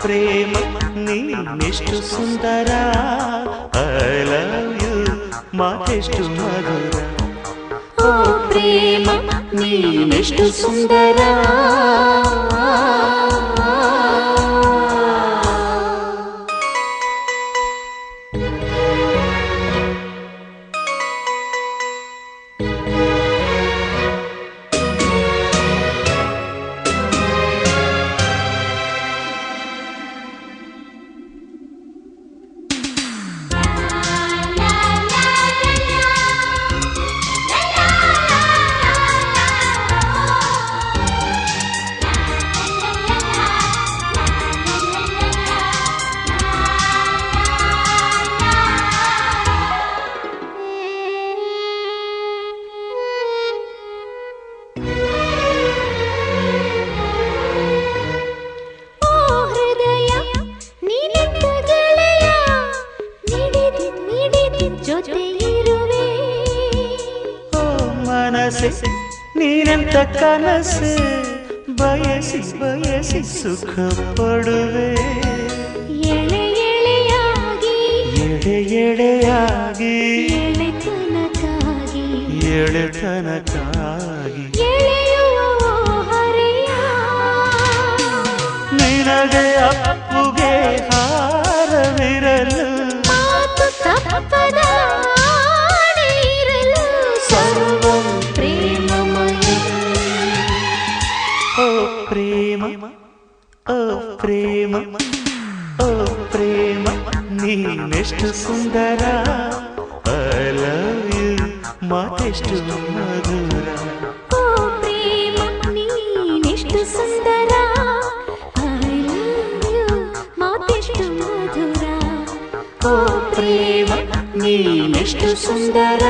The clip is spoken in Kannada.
ಪ್ರೇಮ ನೀನೆಷ್ಟು ಸುಂದರ, ಐ ಲವ್ ಯು ಮಾತೆಷ್ಟು ಮಧುರ. ಓ ಪ್ರೇಮ ನೀನೆಷ್ಟು ಸುಂದರ. ಮನಸ್ಸೆ ನೀನೆಂತ ಕನಸೆ, ಬಯಸಿ ಬಯಸಿ ಸುಖ ಪಡುವೆ. ಎಳೆ ಎಳೆಯಾಗಿ ಎಡೆ ಎಡೆಯಾಗಿ ಎಳೆತನಕ್ಕಾಗಿ ಎಳೆತನಕ್ಕಾಗಿ ಎಳೆಯುವ ಹರೆಯ. ನಿನಗೆ ಅಪ್ಪುಗೆ ಹಾರವಿರಲು, ಮಾತು ತಪ್ಪದ ಪ್ರೇಮ, ಓ ಪ್ರೇಮ, ಓ ಪ್ರೇಮ ನೀನೆಷ್ಟು ಸುಂದರ, ಐ ಲವ್ ಯು ಮಾತೆಷ್ಟು ಮಧುರ. ಓ ಪ್ರೇಮ ನೀನೆಷ್ಟು ಸುಂದರ, ಐ ಲವ್ ಯು ಮಾತೆಷ್ಟು ಮಧುರ. ಓ ಪ್ರೇಮ ನೀನೆಷ್ಟು ಸುಂದರ.